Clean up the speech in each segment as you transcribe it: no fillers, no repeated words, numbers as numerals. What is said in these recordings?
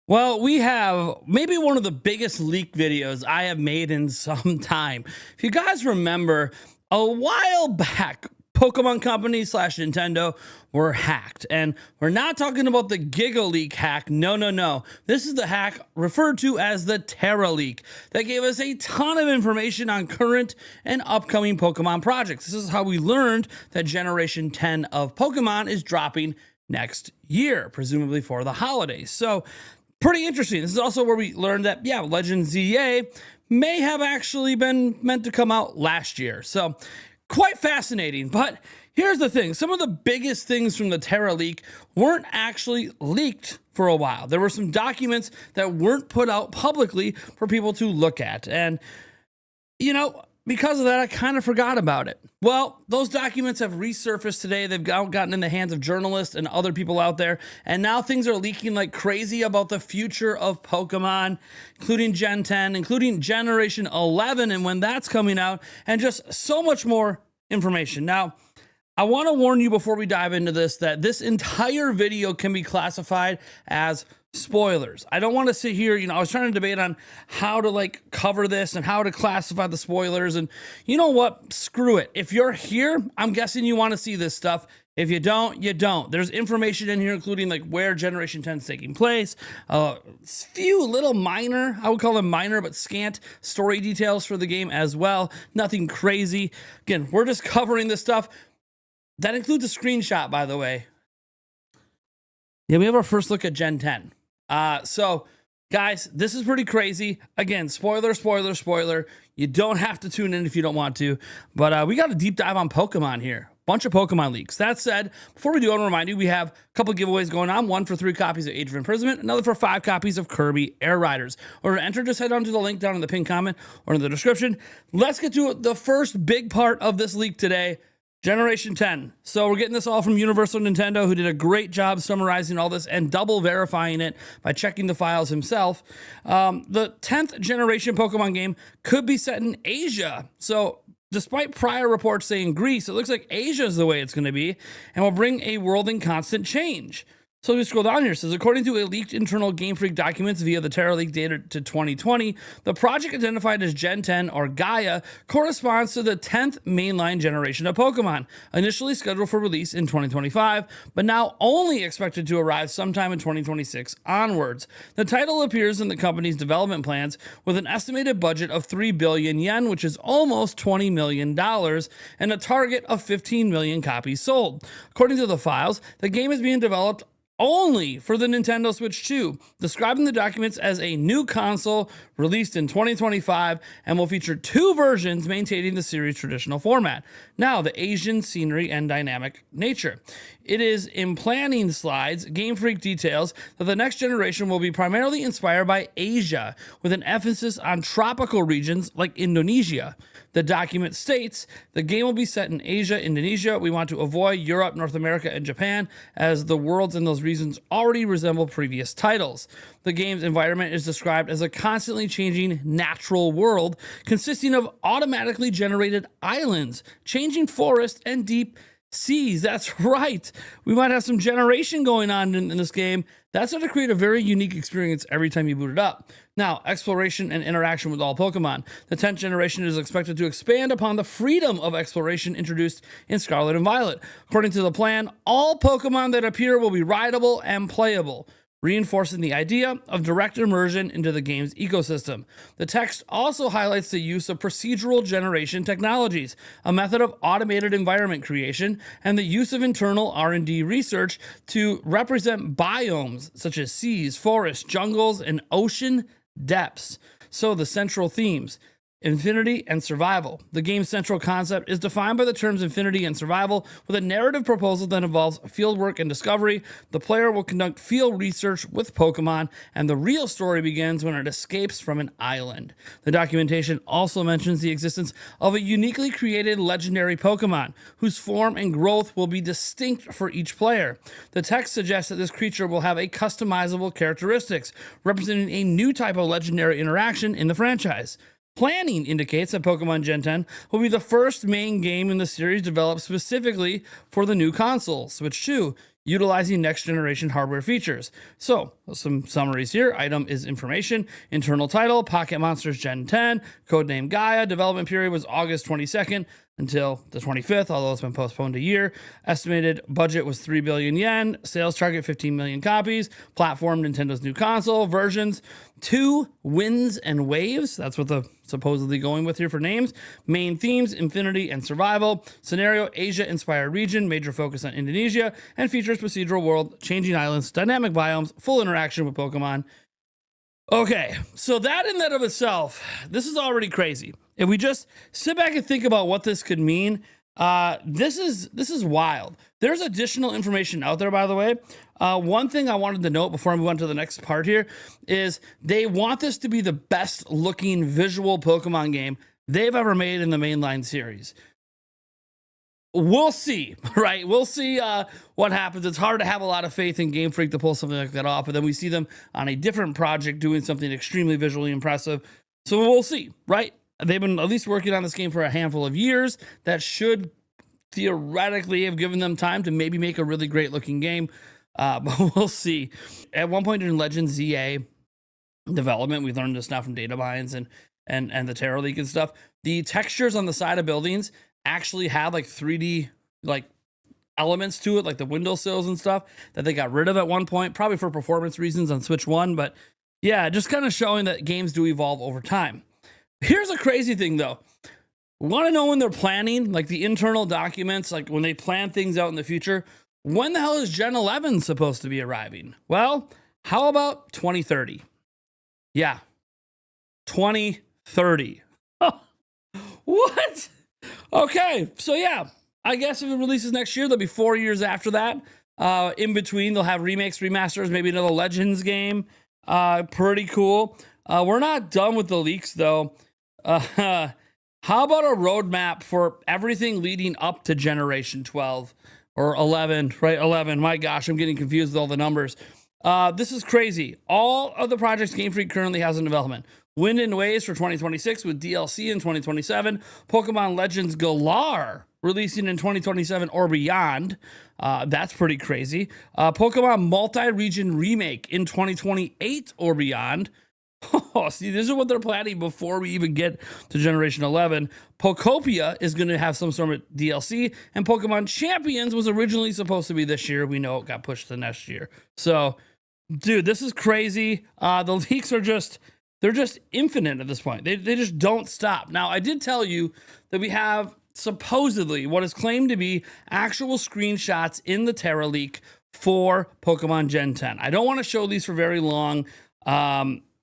Well, we have maybe one of the biggest leak videos I have made in some time. If you guys remember, a while back, Pokemon Company slash Nintendo were hacked. And we're not talking about the Giga Leak hack. No, no, no. This is the hack referred to as the Terra Leak that gave us a ton of information on current and upcoming Pokemon projects. This is how we learned that Generation 10 of Pokemon is dropping next year, presumably for the holidays. So, pretty interesting. This is also where we learned that, yeah, Legends ZA may have actually been meant to come out last year. So quite fascinating. But here's the thing. Some of the biggest things from the Terra leak weren't actually leaked for a while. There were some documents that weren't put out publicly for people to look at. And, you know, because of that, I kind of forgot about it. Well, those documents have resurfaced today. They've gotten in the hands of journalists and other people out there. And now things are leaking like crazy about the future of Pokemon, including Gen 10, including Generation 11 and when that's coming out, and just so much more information. Now, I want to warn you before we dive into this that this entire video can be classified as spoilers. I don't want to sit here, I was trying to debate on how to cover this and how to classify the spoilers. And you know what? Screw it. If you're here, I'm guessing you want to see this stuff. If you don't, you don't. There's information in here, including where Generation 10 is taking place. Few little minor, I would call them minor, but scant story details for the game as well. Nothing crazy. Again, we're just covering this stuff. That includes a screenshot, by the way. Yeah, we have our first look at Gen 10. So, guys, this is pretty crazy. Again, spoiler, spoiler, spoiler. You don't have to tune in if you don't want to. But we got a deep dive on Pokemon here. Bunch of Pokemon leaks. That said, before we do, I want to remind you, we have a couple giveaways going on. One for 3 copies of Age of Imprisonment, another for 5 copies of Kirby Air Riders. Or to enter, just head on to the link down in the pinned comment or in the description. Let's get to the first big part of this leak today. Generation 10. So we're getting this all from Universal Nintendo, who did a great job summarizing all this and double verifying it by checking the files himself. The 10th generation Pokemon game could be set in Asia. So despite prior reports saying Greece, it looks like Asia is the way it's going to be and will bring a world in constant change. So we scroll down here. It says, according to a leaked internal Game Freak documents via the Terra leak dated to 2020, the project identified as Gen 10 or Gaia corresponds to the 10th mainline generation of Pokemon, initially scheduled for release in 2025, but now only expected to arrive sometime in 2026 onwards. The title appears in the company's development plans with an estimated budget of 3 billion yen, which is almost $20 million, and a target of 15 million copies sold. According to the files, the game is being developed only for the Nintendo Switch 2, describing the documents as a new console released in 2025 and will feature 2 versions maintaining the series' traditional format. Now, the Asian scenery and dynamic nature. It is in planning slides, Game Freak details that the next generation will be primarily inspired by Asia, with an emphasis on tropical regions like Indonesia. The document states the game will be set in Asia, Indonesia. We want to avoid Europe, North America, and Japan, as the worlds in those regions already resemble previous titles. The game's environment is described as a constantly changing natural world consisting of automatically generated islands, changing forests, and deep seas. That's right. We might have some generation going on in this game. That's going to create a very unique experience every time you boot it up. Now, exploration and interaction with all Pokemon. The 10th generation is expected to expand upon the freedom of exploration introduced in Scarlet and Violet. According to the plan, all Pokemon that appear will be rideable and playable, reinforcing the idea of direct immersion into the game's ecosystem. The text also highlights the use of procedural generation technologies, a method of automated environment creation, and the use of internal R&D research to represent biomes such as seas, forests, jungles, and ocean depths. So the central themes: infinity and survival. The game's central concept is defined by the terms infinity and survival, with a narrative proposal that involves fieldwork and discovery. The player will conduct field research with Pokemon, and the real story begins when it escapes from an island. The documentation also mentions the existence of a uniquely created legendary Pokemon, whose form and growth will be distinct for each player. The text suggests that this creature will have a customizable characteristics, representing a new type of legendary interaction in the franchise. Planning indicates that Pokemon Gen 10 will be the first main game in the series developed specifically for the new console, Switch 2. utilizing next generation hardware features. So some summaries here. Item is information, internal title, Pocket Monsters Gen 10, codename Gaia. Development period was August 22nd until the 25th, although it's been postponed a year. Estimated budget was 3 billion yen. Sales target 15 million copies. Platform Nintendo's new console. Versions 2 Winds and Waves. That's what the supposedly going with here for names. Main themes, Infinity and Survival. Scenario, Asia-inspired region. Major focus on Indonesia. And features procedural world, changing islands, dynamic biomes, full interaction with Pokemon. Okay, so that in and of itself, this is already crazy. If we just sit back and think about what this could mean, this is wild. There's additional information out there, by the way. One thing I wanted to note before I move on to the next part here is they want this to be the best looking visual Pokemon game they've ever made in the mainline series. We'll see, right? We'll see what happens. It's hard to have a lot of faith in Game Freak to pull something like that off, but then we see them on a different project doing something extremely visually impressive. So we'll see, right? They've been at least working on this game for a handful of years. That should theoretically have given them time to maybe make a really great looking game, but we'll see. At one point in Legends ZA development, we learned this now from data mines and the Terra Leak and stuff. The textures on the side of buildings actually have like 3D like elements to it, like the windowsills and stuff that they got rid of at one point, probably for performance reasons on Switch 1. But yeah, just kind of showing that games do evolve over time. Here's a crazy thing though. Want to know when they're planning, like the internal documents, like when they plan things out in the future, when the hell is Gen 11 supposed to be arriving? Well, how about 2030? Yeah, 2030. Oh, what? Okay, so yeah, I guess if it releases next year, there'll be 4 years after that. In between, they'll have remakes, remasters, maybe another Legends game. Pretty cool. We're not done with the leaks, though. How about a roadmap for everything leading up to Generation 12 or 11, right? 11. My gosh, I'm getting confused with all the numbers. This is crazy. All of the projects Game Freak currently has in development. Wind and Waves for 2026 with DLC in 2027. Pokemon Legends Galar releasing in 2027 or beyond. That's pretty crazy. Pokemon Multi-Region Remake in 2028 or beyond. Oh, see, this is what they're planning before we even get to Generation 11. Pokopia is going to have some sort of DLC, and Pokemon Champions was originally supposed to be this year. We know it got pushed to next year. So, dude, this is crazy. The leaks are they're just infinite at this point. They just don't stop. Now, I did tell you that we have supposedly what is claimed to be actual screenshots in the Terra leak for Pokemon Gen 10. I don't want to show these for very long.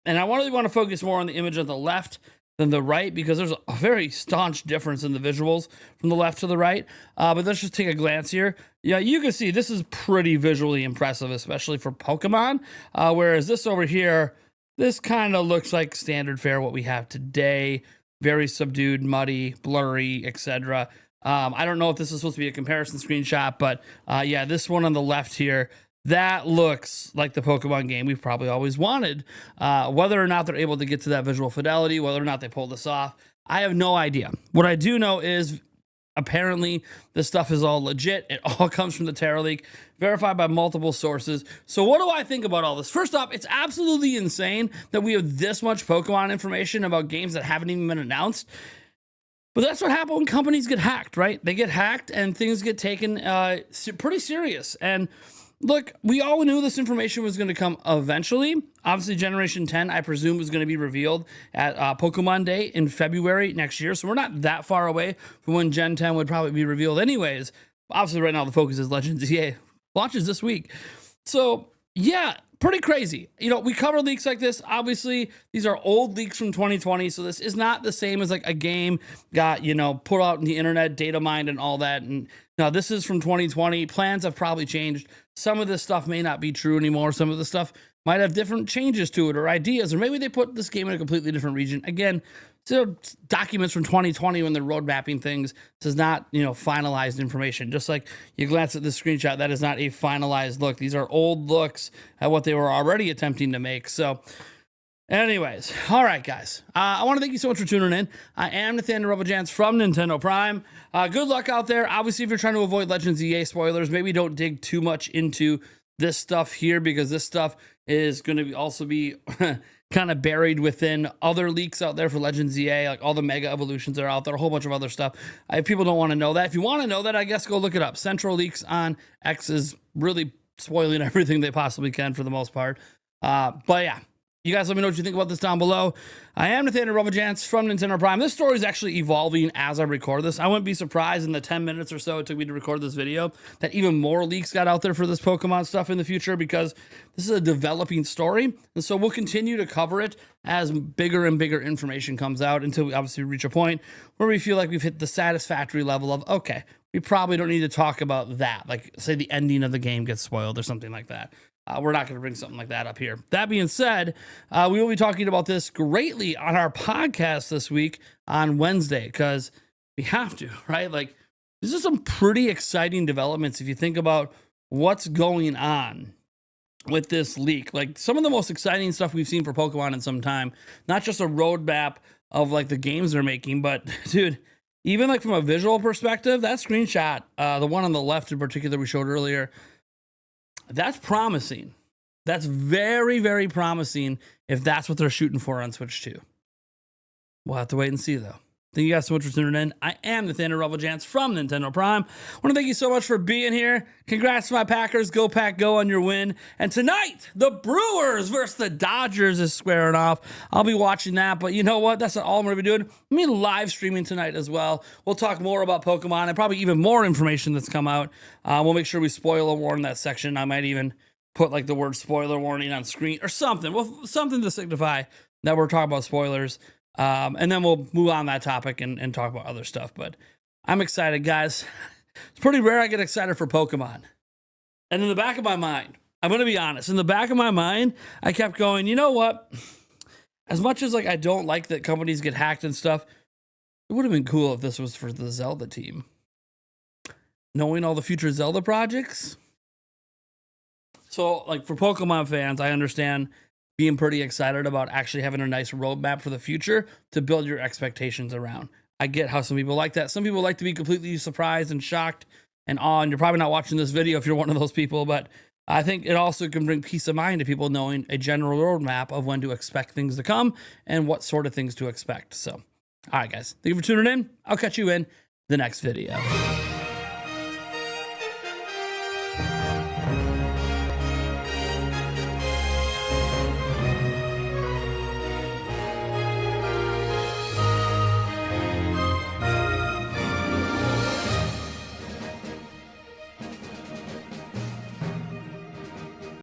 And I really want to focus more on the image on the left than the right because there's a very staunch difference in the visuals from the left to the right. But let's just take a glance here. Yeah, you can see this is pretty visually impressive, especially for Pokemon. Whereas this over here, this kind of looks like standard fare, what we have today. Very subdued, muddy, blurry, etc. I don't know if this is supposed to be a comparison screenshot, but yeah, this one on the left here, that looks like the Pokemon game we've probably always wanted. Whether or not they're able to get to that visual fidelity, whether or not they pull this off, I have no idea. What I do know is apparently this stuff is all legit. It all comes from the Terra Leak, verified by multiple sources. So what do I think about all this? First off, it's absolutely insane that we have this much Pokemon information about games that haven't even been announced. But that's what happens when companies get hacked, right? They get hacked and things get taken pretty serious. And look, we all knew this information was going to come eventually. Obviously, Generation 10, I presume, was going to be revealed at Pokemon Day in February next year. So we're not that far away from when Gen 10 would probably be revealed anyways. Obviously, right now, the focus is Legends EA. Launches this week. So, yeah, pretty crazy. You know, we cover leaks like this. Obviously, these are old leaks from 2020. So this is not the same as like a game got, you know, put out in the internet, data mined and all that. And now this is from 2020. Plans have probably changed. Some of this stuff may not be true anymore. Some of the stuff might have different changes to it or ideas, or maybe they put this game in a completely different region. Again, so documents from 2020 when they're road mapping things. This is not, you know, finalized information. Just like you glance at this screenshot, that is not a finalized look. These are old looks at what they were already attempting to make. So Anyways, all right, guys. I want to thank you so much for tuning in. I am Nathaniel Rebelljans from Nintendo Prime. Good luck out there. Obviously, if you're trying to avoid Legends EA spoilers, maybe don't dig too much into this stuff here, because this stuff is going to also be kind of buried within other leaks out there for Legends EA, like all the Mega Evolutions that are out there, a whole bunch of other stuff. If people don't want to know that, if you want to know that, I guess go look it up. Central Leaks on X is really spoiling everything they possibly can for the most part. But yeah. You guys let me know what you think about this down below. I am Nathaniel Rebelljans from Nintendo Prime. This story is actually evolving as I record this. I wouldn't be surprised in the 10 minutes or so it took me to record this video that even more leaks got out there for this Pokemon stuff in the future, because this is a developing story. And so we'll continue to cover it as bigger and bigger information comes out until we obviously reach a point where we feel like we've hit the satisfactory level of, okay, we probably don't need to talk about that. Like, say the ending of the game gets spoiled or something like that. We're not going to bring something like that up here. That being said, we will be talking about this greatly on our podcast this week on Wednesday, because we have to, right? Like, this is some pretty exciting developments if you think about what's going on with this leak. Like, some of the most exciting stuff we've seen for Pokemon in some time, not just a roadmap of like the games they're making, but dude, even like from a visual perspective, that screenshot, the one on the left in particular we showed earlier, that's promising. That's very, very promising if that's what they're shooting for on Switch 2. We'll have to wait and see, though. Thank you guys so much for tuning in. I am Nathaniel Rebelljans from Nintendo Prime. I want to thank you so much for being here. Congrats to my Packers. Go Pack, go on your win. And tonight, the Brewers versus the Dodgers is squaring off. I'll be watching that, but you know what? That's not all I'm going to be doing. I'm going to be live streaming tonight as well. We'll talk more about Pokemon and probably even more information that's come out. We'll make sure we spoiler warn that section. I might even put like the word spoiler warning on screen or something. Well, something to signify that we're talking about spoilers. And then we'll move on that topic and talk about other stuff. But I'm excited, guys. It's pretty rare I get excited for Pokemon. And in the back of my mind, I'm going to be honest, in the back of my mind, I kept going, you know what? As much as like I don't like that companies get hacked and stuff, it would have been cool if this was for the Zelda team. Knowing all the future Zelda projects. So like for Pokemon fans, I understand being pretty excited about actually having a nice roadmap for the future to build your expectations around. I get how some people like that. Some people like to be completely surprised and shocked and awe, and you're probably not watching this video if you're one of those people, but I think it also can bring peace of mind to people knowing a general roadmap of when to expect things to come and what sort of things to expect. So, all right, guys, thank you for tuning in. I'll catch you in the next video.